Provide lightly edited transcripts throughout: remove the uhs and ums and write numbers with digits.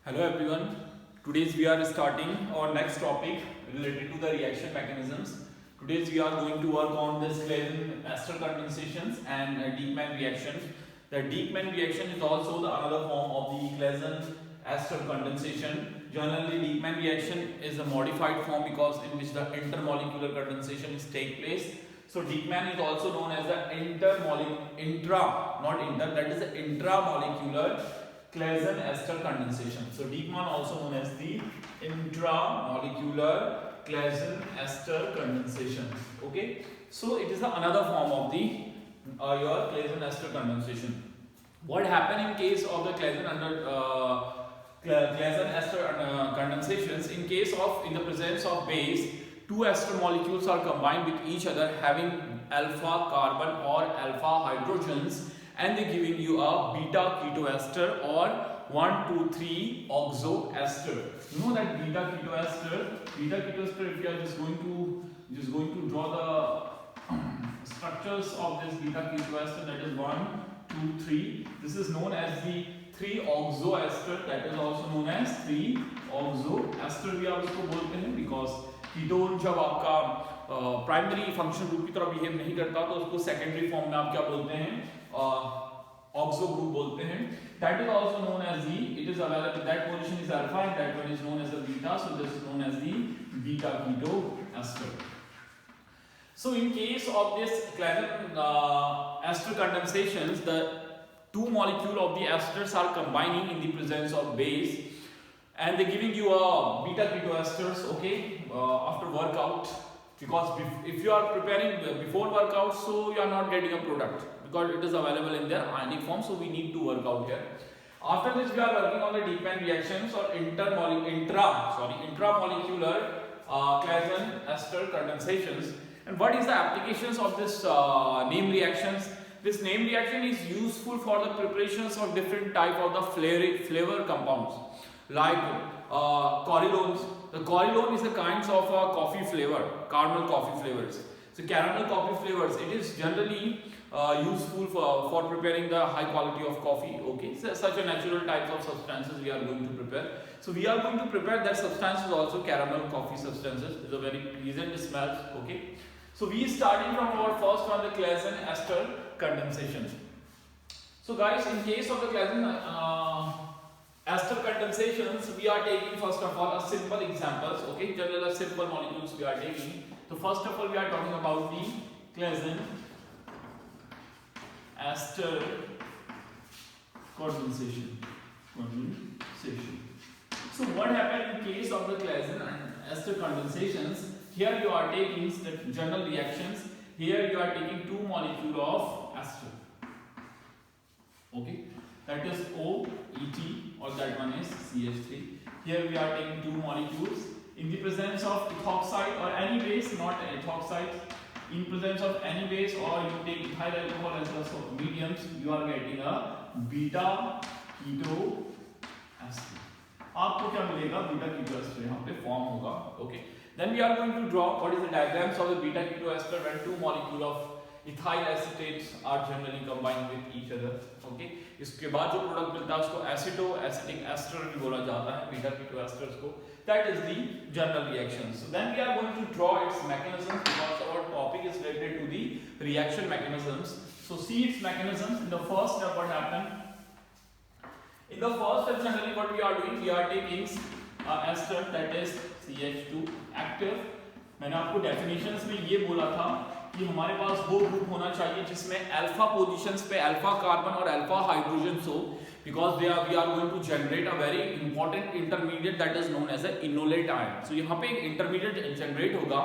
Hello everyone. Today's we are starting our next topic related to the reaction mechanisms. Today's we are going to work on this Claisen-Ester condensations and Dieckmann reactions. The Dieckmann reaction is also the another form of the Claisen-Ester condensation. Generally, Dieckmann reaction is a modified form because in which the intermolecular condensation is take place. So Dieckmann is also known as the intramolecular Claisen-Ester condensation. So Dieckmann also known as the intramolecular Claisen-Ester condensation. Okay, so it is another form of the your Claisen-Ester condensation. What happened in case of the Claisen-Ester condensations? In case of in the presence of base, two ester molecules are combined with each other having alpha carbon or alpha hydrogens, and they giving you a beta ketoester or 1,2,3 oxoester. You know that beta ketoester. If you are just going to draw the structures of this beta ketoester, that is 1, 2, 3. This is known as the 3 oxoester. That is also known as 3 oxoester. भी आप इसको बोलते हैं because ketone जब आपका primary function group की तरह behave नहीं करता तो उसको सेकेंडरी फॉर्म में आप क्या बोलते हैं, ऑक्सो ग्रुप बोलते हैं. That is also known as the, it is available, that position is alpha and that one is known as the beta, so this is known as the beta ketoester. So in case of this Claisen-Ester condensations, the two molecules of the esters are combining in the presence of base and they giving you a beta ketoesters, okay, after workout, because if you are preparing before workout, so you are not getting a product because it is available in their ionic form, so we need to work out here. After this we are working on the Dieckmann reactions or intramolecular Claisen-Ester condensations. And what is the applications of this name reactions? This name reaction is useful for the preparations of different type of the flavor compounds like corrylones. The corrylone is a kind of a coffee flavor, caramel coffee flavors. So caramel coffee flavors, it is generally useful for preparing the high quality of coffee. Okay, so such a natural type of substances we are going to prepare. So we are going to prepare that substances also, caramel coffee substances. It's a very pleasant smell. Okay, so we starting from our first one, the Claisen-Ester condensation. So guys, in case of the Claisen-Ester condensations, we are taking first of all a simple examples. Okay, general simple molecules we are taking. So first of all, we are talking about the Claisen-Ester condensation. So what happened in case of the Claisen-Ester condensations? Here you are taking the general reactions. Here you are taking two molecules of ester. Okay, that is OET or that one is CH3. Here we are taking two molecules in the presence of ethoxide or any base, not ethoxide. In presence of any base or you take ethyl alcohol as well, so mediums, you are getting a beta ketoester. आपको क्या मिलेगा? Beta ketoester यहाँ पे form होगा. Okay. Then we are going to draw what is the diagrams of the beta ketoester when two molecules of ethyl acetates are generally combined with each other. Okay. इसके बाद जो product मिलता है उसको acetic ester भी बोला जाता है, beta ketoesters को. That is the general reaction. So then we are going to draw its mechanisms because our topic is related to the reaction mechanisms. So see its mechanisms. In the first step, what happened? In the first step, generally what we are doing, we are taking ester, that is CH2 active. मैंने आपको definitions में ये बोला था कि हमारे पास वो group होना चाहिए जिसमें अल्फा पोजीशंस पे अल्फा कार्बन और अल्फा हाइड्रोजन हो, because we are going to generate a very important intermediate that is known as a enolate ion. So यहाँ पे एक intermediate generate होगा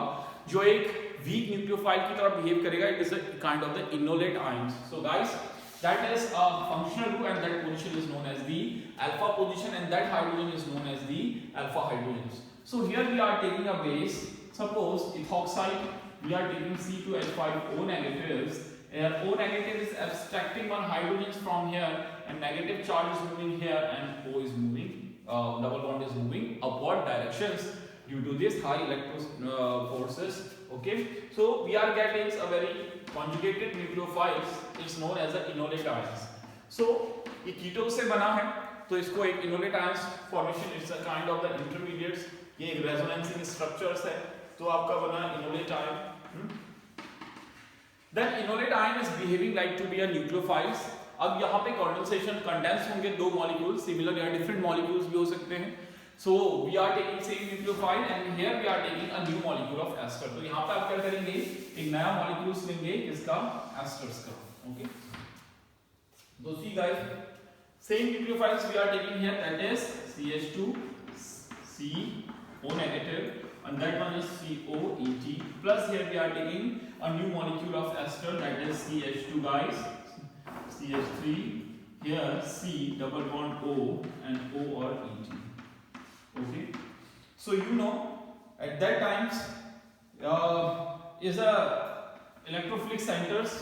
जो एक weak nucleophile की तरह behave करेगा. It is a kind of the enolate ions. So guys, that is a functional group and that position is known as the alpha position and that hydrogen is known as the alpha hydrogens. So here we are taking a base, suppose ethoxide, we are taking C2H5O negatives. Here O negative is abstracting one hydrogens from here and negative charge is moving here and O is moving, double bond is moving upward directions due to this high electro forces. Okay, so we are getting a very conjugated nucleophiles, it's known as the enolate ions. So ये कीटो से बना है तो इसको एक enolate ions formation, it's a kind of the intermediates, ये एक resonancing structures है, तो आपका बना enolate ion. Then enolate ion is behaving like to be a nucleophiles. अब यहाँ पे कंडेंसेशन, कंडेंस होंगे दो मॉलिक्यूल, सिमिलर या डिफरेंट मॉलिक्यूल्स भी हो सकते हैं। So we are taking same nucleophile and here we are taking a new molecule of ester. तो यहाँ पे आप क्या करेंगे, एक नया मॉलिक्यूल्स लेंगे किसका, एस्टर्स का। ओके, तो see guys, same nucleophiles we are taking here, that is CH2 CO negative and that one is COET, plus here we are taking a new molecule of ester, that is CH2 guys, CH3, here C double bond O and O or ET. Okay, so you know at that times is a electrophilic centers,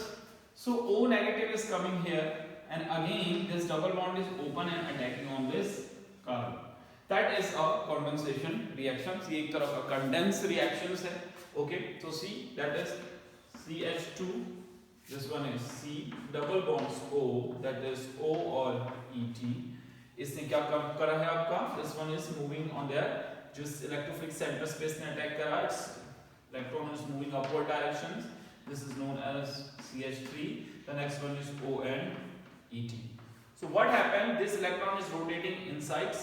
so O negative is coming here and again this double bond is open and attacking on this carbon. That is a condensation reaction, ये एक तरह का condense reactions है। Okay, so see that is CH2, this one is C double bonds O, that is O or ET। इसने क्या काम करा है आपका, this one is moving on their जिस electrophilic center space ने अटैक करा, its electron is moving upward directions, this is known as CH3, the next one is O and ET। So what happened, this electron is rotating inside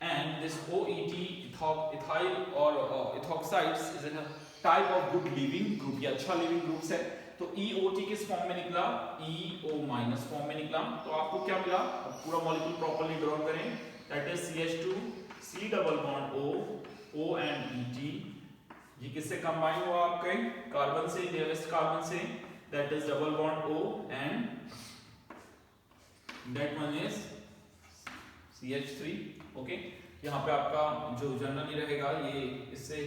and this OET ethyl or ethoxides is a type of good leaving group, ये अच्छा leaving groups है। तो EOT किस form में निकला, EO minus form में निकला। तो आपको क्या मिला, पूरा मॉलिक्यूल प्रॉपर्ली ड्रॉ करें, that is CH2 C double bond O, O and ET, ये किससे कंबाइन हुआ आपके, कार्बन से, नियरेस्ट कार्बन से, that is double bond O and that one is CH3। Okay, यहाँ पे आपका जो जनरली रहेगा ये इससे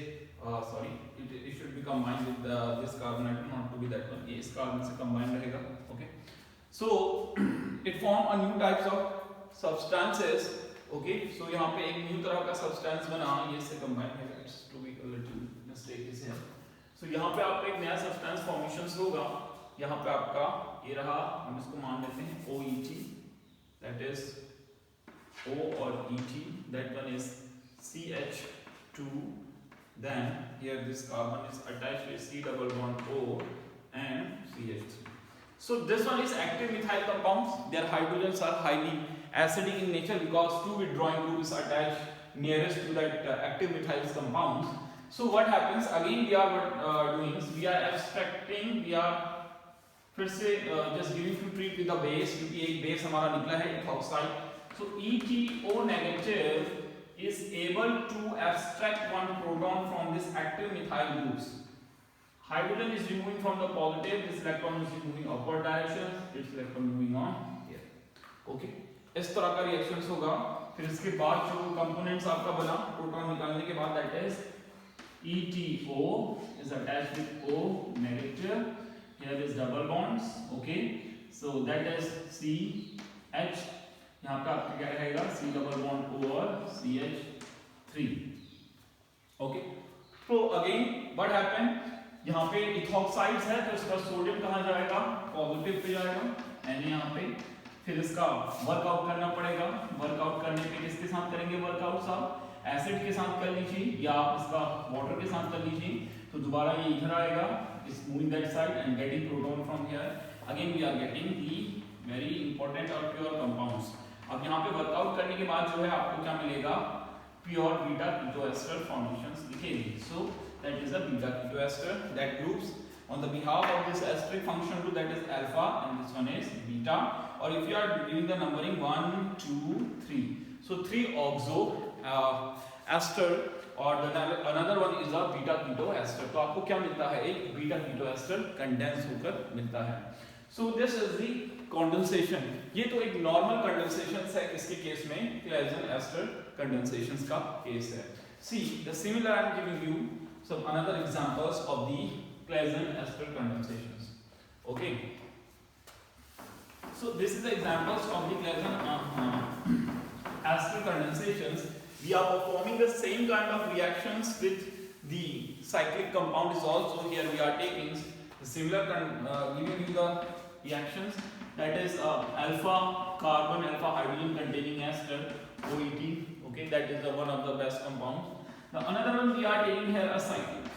sorry, it should be combined with this carbon atom, not to be that one, ये इस कार्बन से combine रहेगा। okay, so it form a new types of substances। okay, so यहाँ पे एक new तरह का substance बना, ये इससे combine रहेगा, it's to be a little mistake is here। so यहाँ पे आपका एक नया substance formations होगा, यहाँ पे आपका ये रहा, हम इसको मान लेते हैं OET, that is O or ET, that one is CH2, then here this carbon is attached with C double bond O and CH3। so this one is active methyl compounds, their hydrogens are highly acidic in nature because two withdrawing group is attached nearest to that active methyl compounds। so what happens, again we are doing is we are abstracting, we are फिर से just giving to treat with the base, क्योंकि एक base हमारा निकला है ethoxide। so ETO negative is able to abstract one proton from this active methyl groups, hydrogen is removing from the positive, this electron is moving upward direction, its electron moving on here। okay, इस तरह का reactions होगा। फिर इसके बाद जो components आपका बना प्रोटॉन निकालने के बाद, that is ETO is attached with O negative, here is double bonds। okay, so that is CH, यहाँ पे आपका क्या रहेगा, C डबल बॉन्ड O और CH3। ओके, तो अगेन व्हाट हैपन, यहाँ पे इथॉक्साइड्स है तो इसका सोडियम कहाँ जाएगा, पॉजिटिव पे जाएगा, यानी यहाँ पे फिर इसका वर्कआउट करना पड़ेगा। वर्कआउट करने पे किसके साथ करेंगे वर्कआउट साहब, एसिड के साथ कर लीजिए या आप इसका वाटर के साथ कर लीजिए, तो दोबारा ये इधर आएगा, is moving that side and getting proton from here, again we are getting the very important और प्योर कंपाउंड्स। अब यहाँ पे वर्कआउट करने के बाद जो है आपको क्या मिलेगा, pure beta keto ester formations दिखेगी। So that is a beta keto ester that groups on the behalf of this esteric function group, that is alpha and this one is beta, or if you are giving the numbering 1 2 3, so 3 oxo ester और another one is a beta keto ester। तो आपको क्या मिलता है, एक beta keto ester condense होकर मिलता है। So this is the condensation। ये तो एक नॉर्मल कंडेंसेशन है, किसके केस में, Claisen ester condensations का केस है। See the similar I am giving you some another examples of the Claisen ester condensations। okay, so this is the examples of the Claisen ester condensations। we are performing the same kind of reactions with the cyclic compound is also here we are taking the similar giving you the reactions that is alpha carbon alpha hydrogen containing ester OET. Okay, that is one of the best compounds. The another one we are taking here a cyclic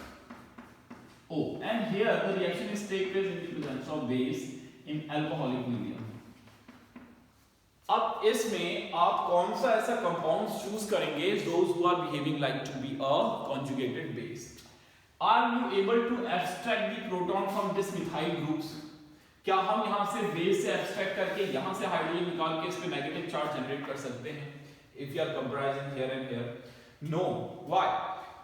O, and here the reaction is take place in the presence of base in alcoholic medium. अब इसमें आप कौन सा ऐसा compound choose करेंगे those who are behaving like to be a conjugated base. Are you able to abstract the proton from this methyl groups? क्या हम यहाँ से बेस से abstract करके यहाँ से हाइड्रोजन निकाल के इस पे नेगेटिव चार्ज जनरेट कर सकते हैं? If you are comprising here and here, no. Why?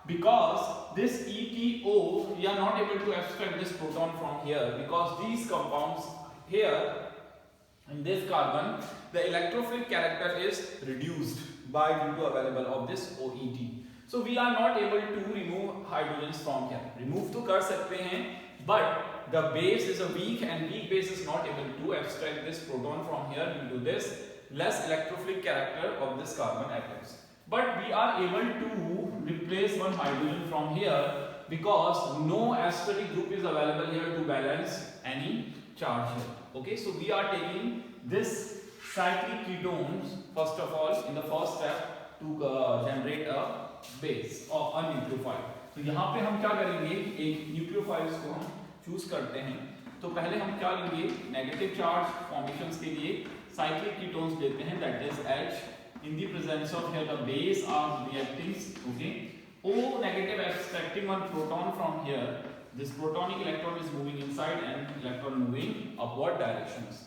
Because this ETO, we are not able to abstract this proton from here because these compounds here in this carbon, the electrophilic character is reduced by due to available of this OET. So we are not able to remove hydrogens from here. Remove तो कर सकते हैं, but the base is a weak and weak base is not able to abstract this proton from here due to this less electrophilic character of this carbon atoms. But we are able to replace one hydrogen from here because no asteroid group is available here to balance any charge here. Okay, so we are taking this cyclic ketones first of all in the first step to generate a base or a nucleophile. तो यहाँ पे हम क्या करेंगे, एक nucleophiles को हम choose करते हैं. तो पहले हम क्या लेंगे, नेगेटिव चार्ज फॉर्मेशंस के लिए cyclic ketones लेते हैं, that is H. In the presence of here the base are reacting. Okay, O negative extracting one proton from here. This protonic electron is moving inside and electron moving upward directions.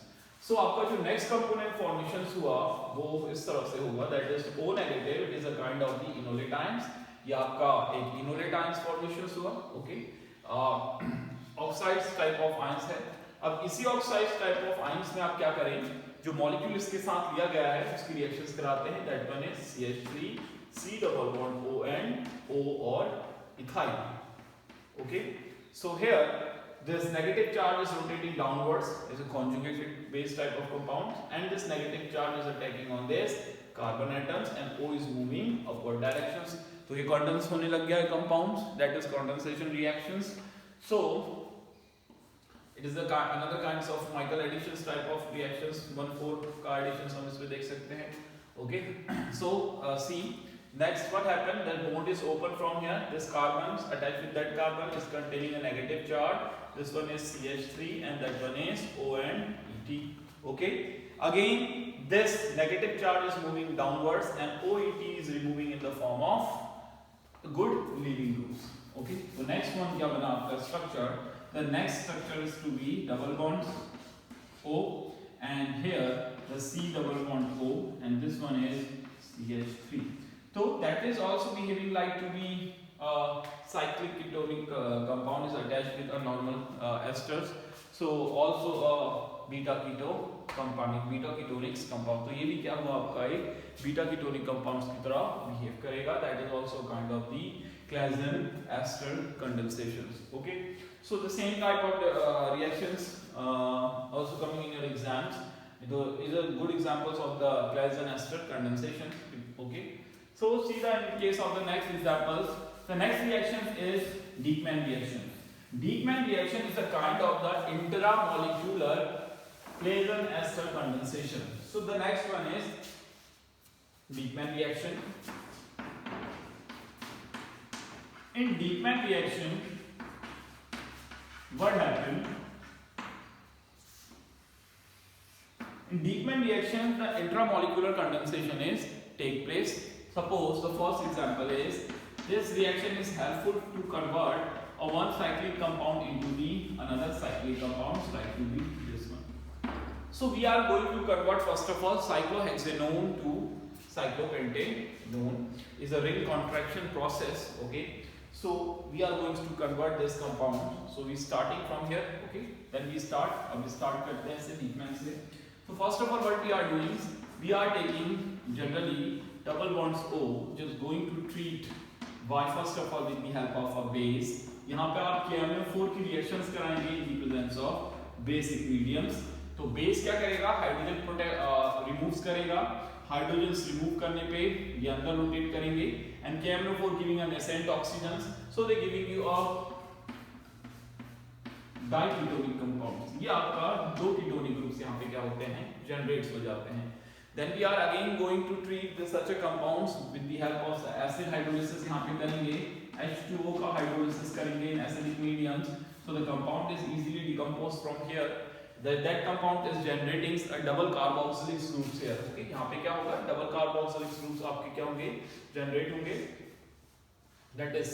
So आपका जो next component formations हुआ वो इस तरफ से होगा, that is O negative. It is a kind of the enolatides. ये आपका एक enolatides formations हुआ. Okay, oxides type of ions है. अब इसी oxides type of ions में आप क्या करें, जो molecule इसके साथ लिया गया है उसकी reactions कराते हैं. That one is CH3, C double bond O and O or ethyl. Okay. So here this negative charge is rotating downwards, is a conjugated base type of compound, and this negative charge is attacking on this carbon atoms and O is moving upward directions. तो ये condense होने लग गया है compounds, that is condensation reactions. So it is the another kinds of Michael additions type of reactions. 1,4 का additions हम इसमें देख सकते हैं. Okay, so see. Next, what happened? The bond is open from here. This carbon attached with that carbon is containing a negative charge. This one is CH3 and that one is O and ET. Okay. Again, this negative charge is moving downwards and OET is removing in the form of good leaving groups. Okay. So next one क्या बना आपका structure? The next structure is to be double bonds O and here the C double bond O and this one is CH3. So that is also behaving like to be cyclic ketonic compound is attached with a normal esters. So also a beta keto compound, beta ketonics compound. तो ये भी क्या हुआ आपका एक beta ketonic compounds की तरह behave करेगा. That is also kind of the Claisen ester condensations. Okay. So the same type of reactions also coming in your exams. These are good examples of the Claisen ester condensation. Okay. So see that in case of the next examples, the next reaction is Dieckmann reaction. Dieckmann reaction is a kind of the intramolecular Claisen ester condensation. So the next one is Dieckmann reaction. In Dieckmann reaction, what happened? In Dieckmann reaction, the intramolecular condensation is take place. Suppose the first example is this reaction is helpful to convert a one cyclic compound into the another cyclic compound, like to be this one. So we are going to convert first of all cyclohexanone to cyclopentanone. Is a ring contraction process. Okay. So we are going to convert this compound. So we starting from here. Okay. Then we start. We start करते हैं से Dieckmann से. So first of all, what we are doing is we are taking generally double bonds O, just going to treat Y first of all with the help of a base. यहाँ पे आप KMnO4 की reactions कराएंगे in the presence of basic mediums. तो base क्या करेगा? Hydrogen removes करेगा. Hydrogens remove करने पे ये अंदर रोटेट करेंगे and KMnO4 giving a nascent oxygens, so they giving you a diketonic compounds. ये आपका दो कीटोनिक ग्रुप्स यहाँ पे क्या होते हैं, जनरेट्स हो जाते हैं. Then we are again going to treat such a compounds with the help of acid hydrolysis. यहाँ पे करेंगे H2O का hydrolysis करेंगे in acidic mediums. So the compound is easily decomposed from here. That compound is generating a double carboxylic groups here. Okay, यहाँ पे क्या होगा? Double carboxylic groups आपके क्या होंगे? Generate होंगे. That is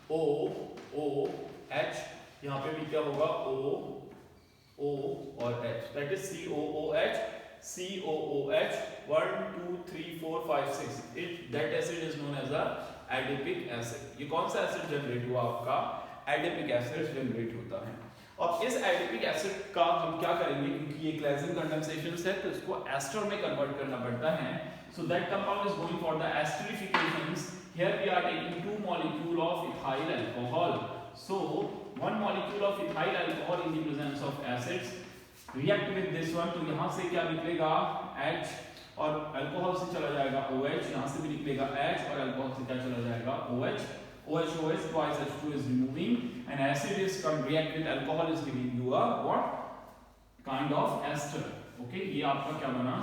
COOH. यहाँ पे भी क्या होगा? O और H. That is COOH. COOH 1 2 3 4 5 6. That acid is known as a adipic acid. ये कौन सा एसिड जनरेट हुआ आपका? एडिपिक एसिड जनरेट होता है. और इस एडिपिक एसिड का हम क्या करेंगे, क्योंकि ये क्लेंजिंग कंडेंसेशंस है तो इसको एस्टर में कन्वर्ट करना पड़ता है. So that compound is going for the esterifications. Here we are taking 2 molecule of ethyl alcohol. So 1 molecule of ethyl alcohol in the presence of acids react with this one. तो यहाँ से क्या निकलेगा? H और alcohol से चला जाएगा OH. यहाँ से भी निकलेगा H और अल्कोहल से क्या चला जाएगा? OH. OH twice H2 is removing and acid is react with alcohol is giving you a what kind of ester. Okay, ये आपका क्या बना?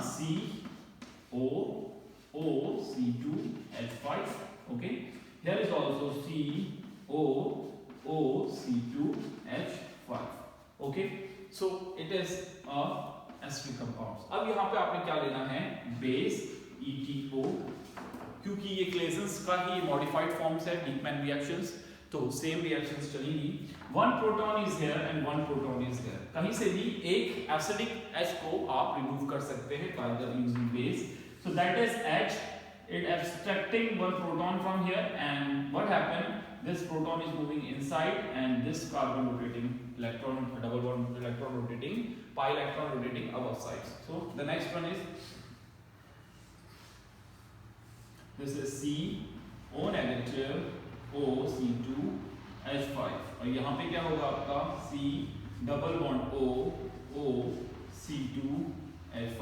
COOC2H5. Okay, here is also COOC2H5. Okay, so it is a acidic compounds. अब यहाँ पे आपने क्या लेना है? Base ETO. क्योंकि ये क्लेजेंस का ही मॉडिफाइड फॉर्म्स है, डीपमैन रिएक्शंस, तो सेम रिएक्शंस चलेंगी. 1 proton is here and 1 proton is here. कहीं से भी एक एसिडिक H को आप रिमूव कर सकते हैं by the using base. So that is H. It abstracting 1 proton from here, and what happened? This proton is moving inside, and this carbon rotating electron, double bond electron rotating, pi electron rotating above sides. So the next one is this is CO negative OC2H5. और यहाँ पे क्या होगा आपका? C double bond O C2H5.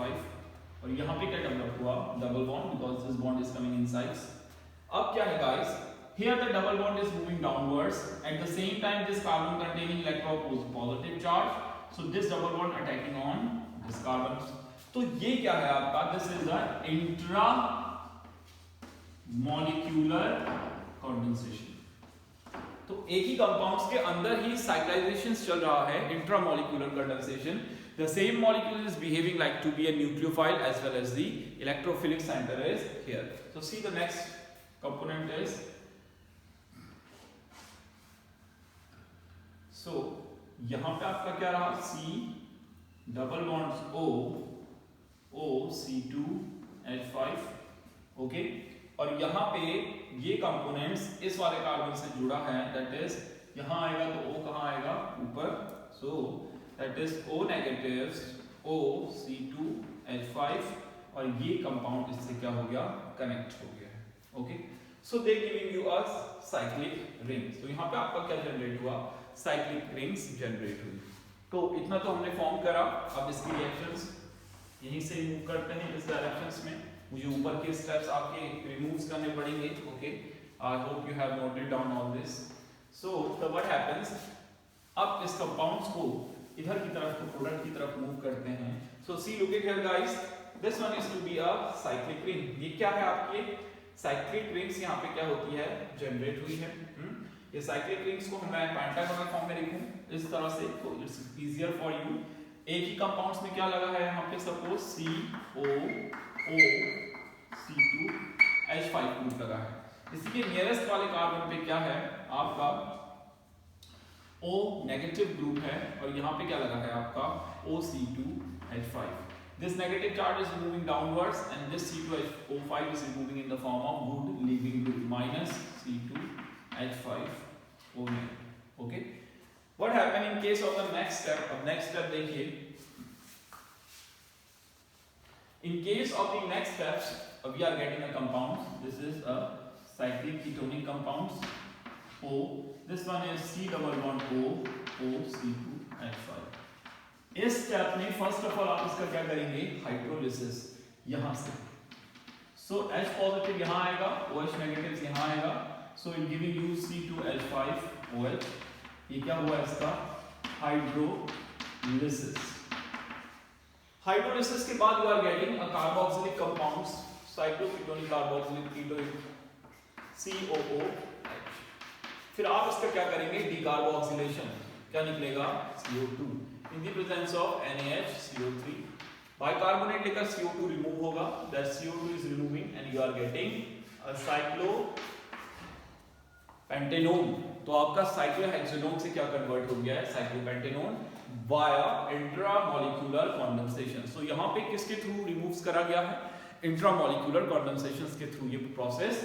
और यहाँ पे क्या डेवलप हुआ? Double bond, because this bond is coming inside. अब क्या है guys? Here the double bond is moving downwards. At the same time this carbon containing electron positive charge. So this double bond attacking on this carbon. तो ये क्या है आपका? This is the intra molecular condensation. तो एक ही compounds के अंदर ही cyclisation चल रहा है, intra molecular condensation. The same molecule is behaving like to be a nucleophile as well as the electrophilic center is here. So see the next component is, so यहाँ पे आपका क्या रहा? C double bonds O C2H5. Okay, और यहाँ पे ये components इस वाले कार्बन से जुड़ा है, दैट इज यहाँ आएगा तो O कहाँ आएगा? ऊपर. So that is O negatives OC2H5 और ये कंपाउंड इससे क्या हो गया? कनेक्ट हो गया. Okay, so they giving you a cyclic rings. तो यहाँ पे आपका क्या जनरेट हुआ? साइक्लिक रिंग्स जनरेट हुई. तो इतना तो हमने फॉर्म करा. अब इसकी रिएक्शंस यहीं से मूव करते हैं इस डायरेक्शंस में. मुझे ऊपर के स्टेप्स आपके रिमूव्स करने पड़ेंगे. Okay, I hope you have noted down all this. So what happens, अब इस कंपाउंड्स को इधर की तरफ तो प्रोडक्ट की तरफ मूव करते हैं. So see look at here guys, this one is to be a cyclic ring. ये क्या है आपके? साइक्लिक रिंग्स यहाँ पे क्या होती है? जनरेट हुई है. ये साइक्लिक रिंग्स को मैं पेंटागोनल फॉर्म में लिखूं इस तरह से, तो इट्स इजियर फॉर यू. एक ही कंपाउंड्स में क्या लगा है यहाँ पे? सपोज COOC2H5 ग्रुप लगा है. इसी के नियरेस्ट वाले कार्बन पे क्या है आपका? O नेगेटिव ग्रुप है और यहाँ पे क्या लगा है आपका? OC2H5. This negative charge is moving downwards and this C2H5 is moving in the form of good leaving group minus C2H5O. Okay. What happened in case of the next step? अब next step देखिए. In case of the next steps, we are getting a compound. This is a cyclic ketonic compounds. O. This one is C double bond OC2H5. इस step में first of all आप इसका क्या करेंगे? Hydrolysis यहाँ से. सो H positive यहाँ आएगा, OH नेगेटिव यहाँ आएगा. So it giving you C2H5OH. ये क्या हुआ इसका? हाइड्रोलिसिस. हाइड्रोलिसिस के बाद you are getting a carboxylic compounds, cycloketonic carboxylic ketone COOH। फिर आप इसका क्या करेंगे, डीकार्बोक्सिलेशन, क्या निकलेगा CO2 in the presence of NaHCO3। Bicarbonate लेकर CO2 रिमूव होगा, that CO2 is removing and you are getting a cyclopentanone. तो आपका साइक्लोहेक्सेनोन से क्या कन्वर्ट हो गया है, cyclopentanone via intramolecular condensation. So यहां पे किसके थ्रू रिमूव्स करा गया है, इंट्रामोलिक्यूलर कंडेंसेशंस के थ्रू ये प्रोसेस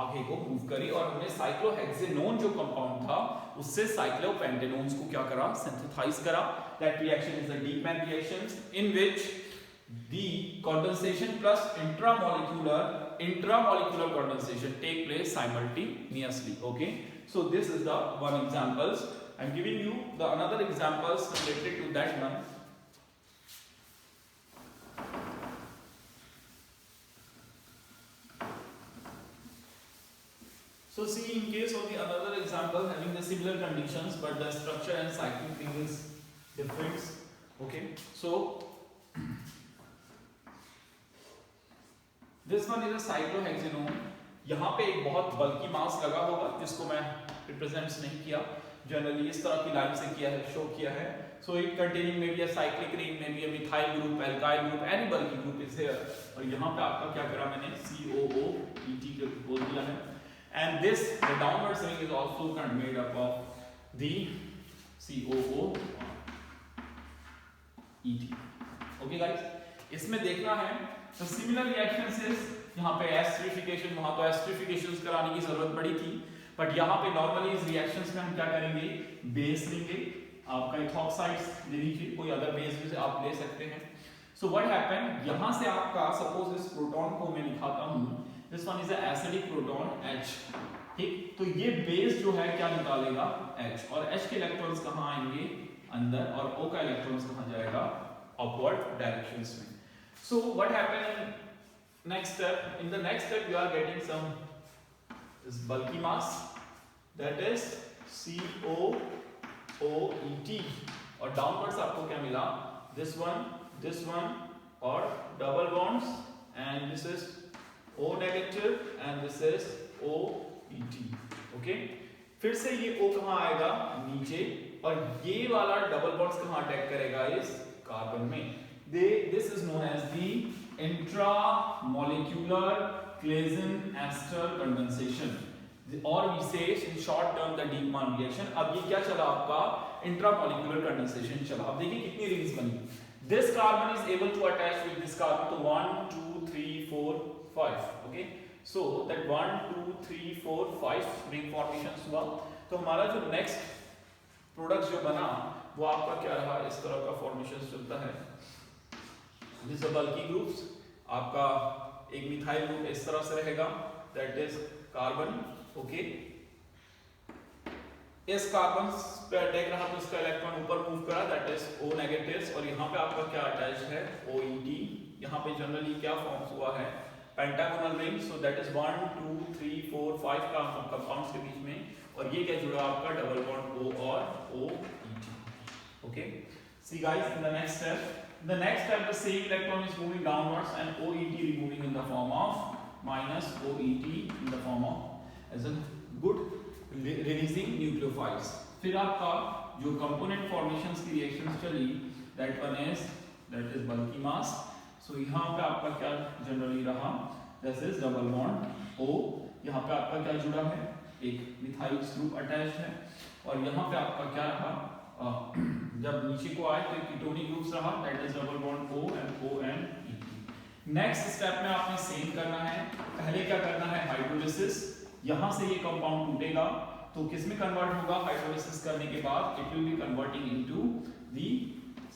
आगे को मूव करी और हमने साइक्लोहेक्सेनोन जो कंपाउंड था उससे साइक्लोपेंटेनोन्स को क्या करा, सिंथेसाइज करा। That reaction is a Dieckmann reaction in which the condensation plus intramolecular condensation take place simultaneously. Okay, so this is the one examples. I'm giving you the another examples related to that one. So see, in case of the another example having the similar conditions but the structure and cycling thing is different. Okay, so this one is a cyclohexanone. यहाँ पे एक बहुत बल्कि मास लगा होगा जिसको मैं represents नहीं किया, जनरली इस तरह की लाइन से किया है, शो किया है। So it containing may be a cyclic ring, may be a methyl group, alkyl group, any बल्कि ग्रुप इज हियर। और यहाँ पे आपका क्या करा मैंने, COOET बोल दिया है। And this the downward swing is also made up of the COOET। Okay guys, इसमें देखना है तो सिमिलर रिएक्शंस इज, यहाँ पे एस्टरिफिकेशन, वहां तो एस्टरिफिकेशंस कराने की जरूरत पड़ी थी, बट यहाँ पे नॉर्मली इस रिएक्शंस में हम क्या करेंगे, बेस लेंगे, आपका इथॉक्साइड्स ले लीजिए, कोई अदर बेस भी आप ले सकते हैं। सो व्हाट हैपन, यहाँ से आपका सपोज इस प्रोटॉन को मैं लिखाता हूँ, this one is a acidic proton H, ठीक, तो ये बेस जो है क्या निकालेगा H, और H के इलेक्ट्रॉन्स कहाँ आएंगे अंदर, और O का इलेक्ट्रॉन्स कहाँ जाएगा अपवर्ड डायरेक्शंस में। So what happened in next step? In the next step you are getting some this bulky mass, that is COOET, और downwards आपको क्या मिला, this one और double bonds, and this is O negative and this is OET. Okay, फिर से ये O कहाँ आएगा नीचे, और ये वाला डबल बॉन्ड्स कहाँ अटैक करेगा, इस कार्बन में। This is known as the intramolecular Claisen-Ester condensation, or we say in short term the Dieckmann reaction। अब ये क्या चला आपका, intramolecular condensation चला। अब देखिए कितनी रिंग्स बनी, this carbon is able to attach with this carbon, तो 1 2 3 4 5, okay, so that 1 2 3 4 5 ring formations हुआ। तो हमारा जो नेक्स्ट प्रोडक्ट जो बना वो आपका क्या रहा, इस तरह का फॉर्मेशन चलता है। These are bulky groups, आपका एक मिथाइल ग्रुप इस तरह से रहेगा, that is कार्बन। ओके, इस कार्बन पे अटैक रहा तो इसका इलेक्ट्रॉन ऊपर मूव करा, that is O नेगेटिव्स, और यहाँ पे आपका क्या अटैच है, OET। यहाँ पे जनरली क्या फॉर्म्स हुआ है, pentagonal ring, so that is 1 2 3 4 5 का कंपाउंड्स के बीच में, और ये क्या जुड़ा आपका डबल बॉन्ड O और OET। Okay, see guys, in the next step the the same electron is moving downwards and OET removing in the form of minus OET in the form of as a good releasing nucleophiles। फिर आपका जो component formations की reactions चली, that is bulky mass। so यहाँ पे आपका क्या generally रहा, this is double bond O, यहाँ पे आपका क्या जुड़ा है, एक मिथाइल ग्रुप अटैच्ड है, और यहाँ पे आपका क्या रहा, जब नीचे को आए तो कीटोनिक ग्रुप्स रहा, that is double bond O and ONET। Next step में आपने सेम करना है, पहले क्या करना है, हाइड्रोलिसिस, यहां से ये कंपाउंड टूटेगा तो किस में कन्वर्ट होगा, हाइड्रोलिसिस करने के बाद it will be converting into the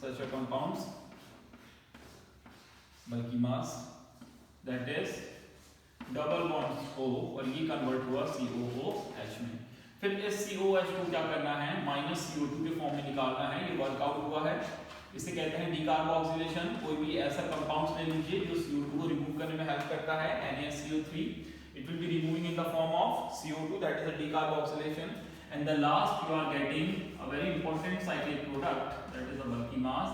such a compounds bulky mass, that is double bond O, और ये कन्वर्ट हुआ COOH में। फिर इस COOH को क्या करना है, माइनस CO2 के फॉर्म में निकालना है, ये वर्कआउट हुआ है, इसे कहते हैं डीकार्बोक्सिलेशन। कोई भी ऐसा कंपाउंड्स ले लीजिए जो CO2 को रिमूव करने में हेल्प करता है, NaCO3, it will be removing in the form of CO2, that is a decarboxylation, and the last you are getting a very important cyclic product, that is a bulky mass,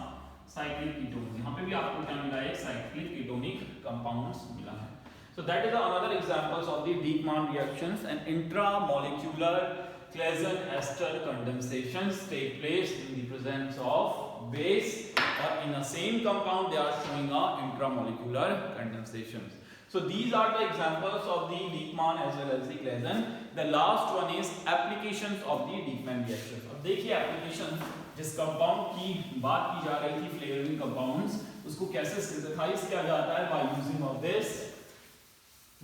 cyclic ketone, यहाँ पे भी आपको क्या मिला है, cyclic ketonic compounds मिला है. So that is another examples of the Dieckmann reactions, and intramolecular Claisen ester condensations take place in the presence of base, or in a same compound they are showing a intramolecular condensations. So these are the examples of the Dieckmann as well as the Claisen. The last one is applications of the Dieckmann reactions. अब देखिए application, जिस compound की बात की जा रही थी flavouring compounds, उसको कैसे सिंथेसाइज किया जाता है by using of this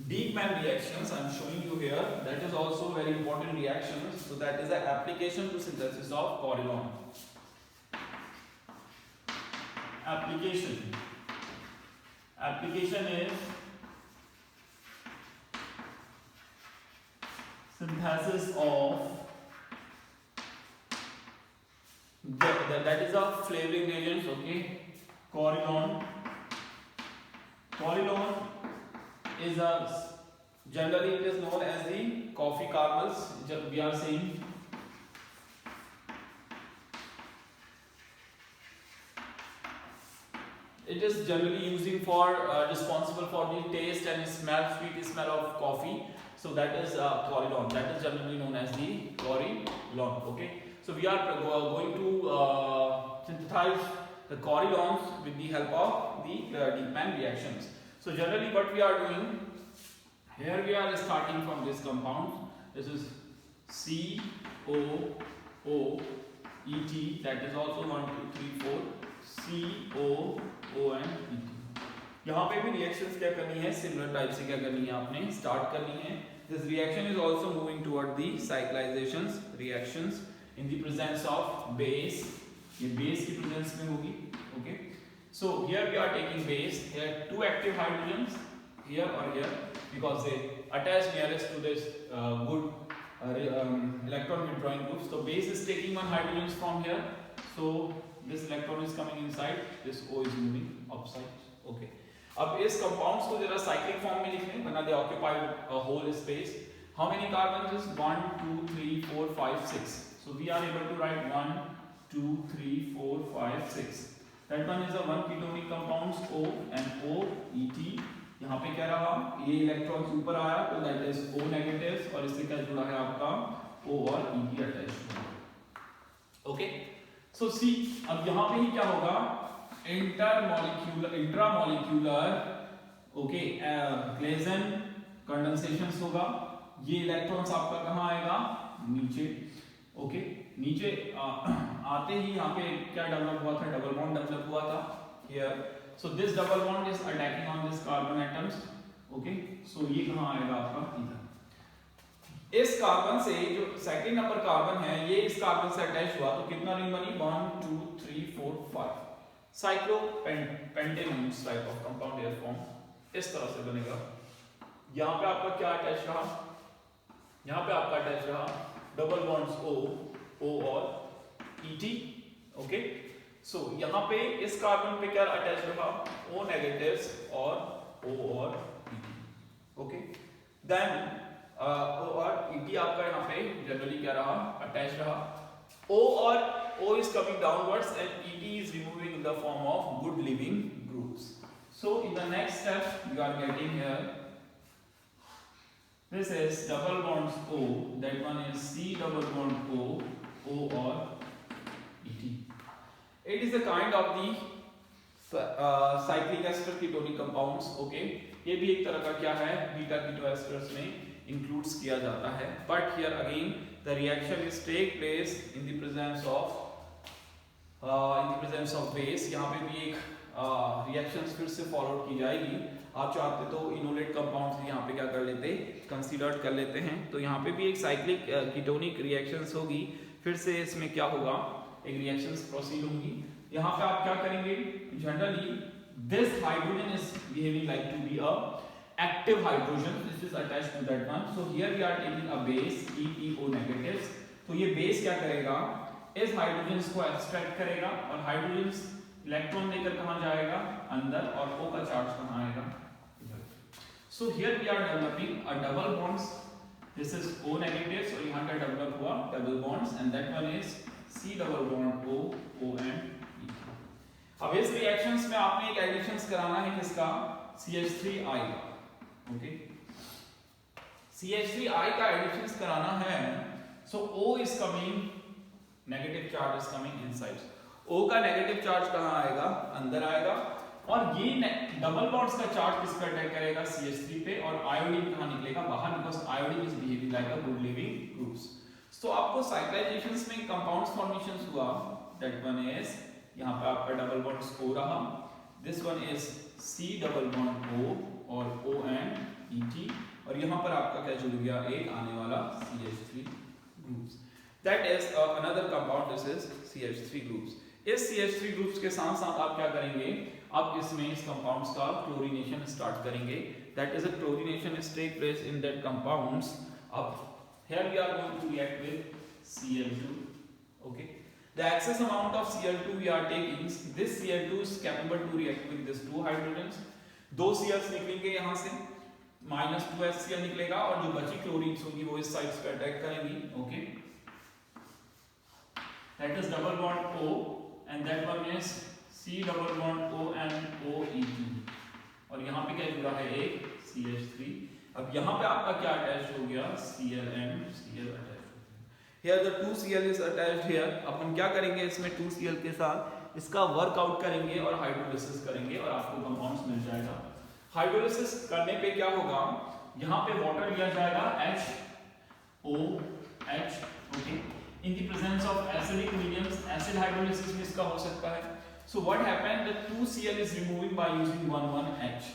Dieckmann reactions. I am showing you here. That is also very important reactions. So that is the application to synthesis of Corylon. Application is synthesis of that is a flavoring reagents. Okay, Corylon is a, generally it is known as the coffee kernels. We are saying it is generally using for responsible for the taste and smell, sweet smell of coffee. So that is Corylon. That is generally known as the Corylon. Okay, so we are going to synthesize the Corylons with the help of the Dieckmann reactions. So generally what we are doing here, we are starting from this compound. This is COOET, that is also 1 2 3 4 COONET. यहाँ पे भी reactions क्या करनी है, similar type से क्या करनी है, आपने start करनी है. This reaction is also moving toward the cyclizations reactions in the presence of base. ये base की presence में होगी. Okay. So here we are taking base, here two active hydrogens, here or here, because they attach nearest to this good electron withdrawing groups. So base is taking one hydrogen from here, so this electron is coming inside, this O is moving upside. Okay. अब इस compounds को जरा cyclic form में लिखने, वरना they occupy a whole space. How many carbons is 1 2 3 4 5 6. So we are able to write 1 2 3 4 5 6. That one is a one ketonic compounds O and OET. यहाँ पे क्या रहा, ये इलेक्ट्रॉन्स ऊपर आया तो दैट इज O नेगेटिव्स, और इससे क्या जुड़ा है आपका O और ET अटैच हुआ. ओके, सो सी, अब यहाँ पे ही क्या होगा, इंट्रामोलिक्यूलर ओके Claisen कंडेंसेशंस होगा. ये इलेक्ट्रॉन्स आपका कहाँ आएगा, नीचे. ओके, नीचे आते ही यहाँ पे क्या डेवलप हुआ था, डबल बॉन्ड डेवलप हुआ था here. So this double bond is attacking on this carbon atoms. Okay, so ये कहाँ आएगा आपका, इधर. इस कार्बन से जो सेकंड नंबर कार्बन है, ये इस कार्बन से अटैच हुआ तो कितना रिंग बनी, 1 2 3 4 5. Cyclopentanones type of compound are form इस तरह से बनेगा. यहाँ पे आपका क्या अटैच रहा, यहाँ पे आपका अटैच रहा डबल बॉन्ड्स O और ET. ओके, सो यहाँ पे इस कार्बन पे क्या अटैच रहा, O नेगेटिव्स और O और ET. ओके, देन O और ET आपका यहाँ पे जनरली क्या रहा, अटैच रहा. O is coming downwards and ET is removing in the form of good living groups. So in the next step we are getting here, this is double bonds O, that one is C double bond O or ET. It is a kind of the cyclic ester ketonic compounds. Okay, ये भी एक तरह का क्या है, beta कीटोएस्टर्स में includes किया जाता है. But here again the reaction is take place in the presence of base. यहाँ पे भी एक reactions फिर से फॉरवर्ड की जाएगी. आप चाहते तो इनोलेट कंपाउंड्स यहाँ पे क्या कर लेते, कंसीडर कर लेते हैं. तो यहाँ पे भी एक साइक्लिक कीटोनिक रिएक्शंस होगी. फिर से इसमें क्या होगा, एक रिएक्शंस प्रोसीड होंगी. यहाँ पे आप क्या करेंगे, generally this hydrogen is behaving like to be a active hydrogen, this is attached to that one. So here we are taking a base ETO negatives. तो ये बेस क्या करेगा, इस हाइड्रोजन्स को एक्सट्रैक्ट करेगा और हाइड्रोजन्स इलेक्ट्रॉन लेकर कहाँ जाएगा, अंदर, और O का चार्ज कहाँ आएगा, इधर. So here we are developing a double bonds. This is O negatives और यहाँ का डेवलप हुआ double bonds and that one is C double bond O and ET. अब इस रिएक्शंस में आपने एक एडिशंस कराना है किसका, CH3I का, ओके। CH3I का एडिशंस कराना है, सो O is coming, negative charge is coming inside. O का नेगेटिव चार्ज कहां आएगा, अंदर आएगा, और ये डबल बॉन्ड्स का चार्ज किस पर अटैक करेगा, CH3 पे, और आयोडीन कहां निकलेगा, बाहर, because iodine is behaving like a good living groups. तो आपको साइक्लाइजेशंस में कंपाउंड्स फॉर्मेशंस हुआ, दैट वन इज, यहां पे आपका डबल बॉन्ड O रहा, this one is C double bond O और O एंड ET, और यहां पर आपका क्या जुड़ गया, एक आने वाला CH3 groups, that is another compound, this is CH3 groups. इस CH3 ग्रुप्स के साथ साथ आप क्या करेंगे, आप इसमें इस कंपाउंड्स का क्लोरीनेशन स्टार्ट करेंगे, that is a chlorination is take place in that compounds. अब here we are going to react with Cl2, okay, the excess amount of Cl2 we are taking, this Cl2 is capable to react with this two hydrogens, दो Cls निकलेंगे यहाँ से, -2HCl निकलेगा, और जो बची chlorines होंगी वो इस साइड पे अटैक करेंगी, okay, that is double bond O and that one is C double bond O and OET, और यहाँ पे क्या जुड़ा है, एक CH3। अब यहाँ पे आपका क्या अटैच हो गया, Cl and Cl अटैच हो गया। Here the 2Cl is attached here। अब हम क्या करेंगे, इसमें 2Cl के साथ इसका वर्कआउट करेंगे और हाइड्रोलिसिस करेंगे, और आपको कंपाउंड्स मिल जाएगा। हाइड्रोलिसिस करने पे क्या होगा, यहाँ पे वाटर लिया जाएगा HOH, okay, in the presence of acidic mediums, acid hydrolysis भी इसका हो सकता है। So what happened, the 2Cl is removing by using 1,1H,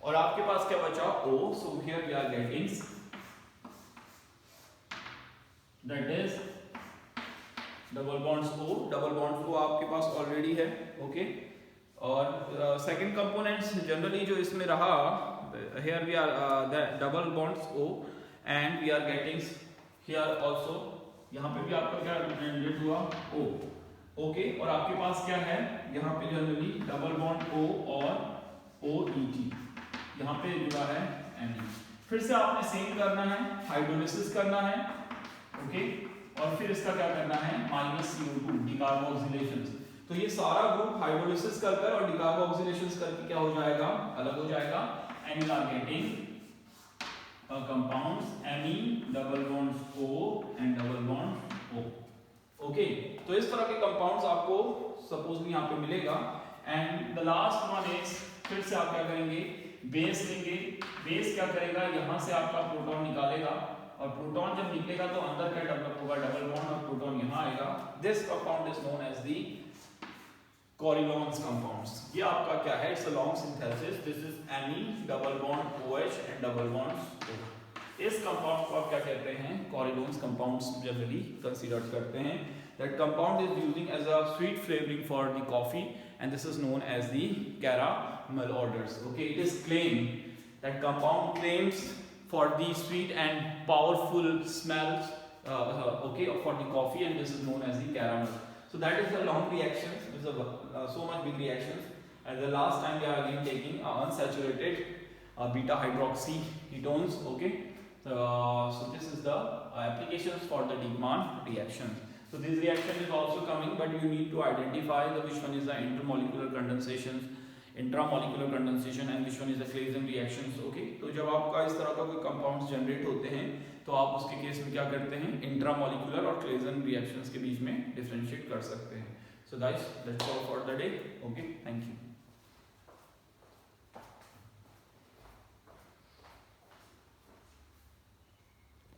और आपके पास क्या बचा, O, so here we are getting, that is double bonds O, double bonds O आपके पास ऑलरेडी है, ओके, और सेकंड कंपोनेंट्स जनरली जो इसमें रहा, here we are the double bonds O and we are getting here also, यहाँ पे भी आपका क्या जनरेट हुआ, O, ओके, और आपके पास क्या है, यहाँ पे जनरली डबल बॉन्ड O और OET, यहाँ पे जुड़ा है Ne। फिर से आपने सेम करना है, हाइड्रोलिसिस करना है, ओके, और फिर इसका क्या करना है, -CO2 डिकार्बोक्सिलेशन। तो ये सारा ग्रुप हाइड्रोलिसिस कर और डिकार्बोक्सिलेशन करके क्या हो जाएगा, अलग हो जाएगा, and you are getting compounds Me double bond O and double bond O, okay. तो इस तरह के कंपाउंड्स आपको सपोजली यहाँ पे मिलेगा। And the last one is, फिर से आप क्या करेंगे, बेस लेंगे, बेस क्या करेगा, यहाँ से आपका प्रोटॉन निकालेगा, और प्रोटॉन जब निकलेगा तो अंदर क्या डेवलप होगा, डबल बॉन्ड, और प्रोटॉन यहाँ आएगा। This compound is known as the Coriolan's compounds। ये आपका क्या है, it's a long synthesis, this is Me double bond OH and double bond O। इस कंपाउंड को आप क्या कहते हैं, Coriolan's compounds जनरली कंसीडर करते हैं। That compound is using as a sweet flavoring for the coffee, and this is known as the caramel orders, okay। It is claimed, that compound claims for the sweet and powerful smells, okay, for the coffee, and this is known as the caramel। So that is the long reactions, this is so much big reactions, and the last time we are again taking unsaturated beta hydroxy ketones, okay। So this is the applications for the Dieckmann reaction। So this reaction is also coming, but you need to identify the which one is the intermolecular condensation, intramolecular condensation, and which one is the Claisen reactions, okay। तो जब आपका इस तरह का कोई compounds generate होते हैं, तो आप उसके केस में क्या करते हैं, इंट्रामोलिकुलर और Claisen reactions के बीच में डिफरेंशिएट कर सकते हैं। So guys, that's all for the day, okay, thank you।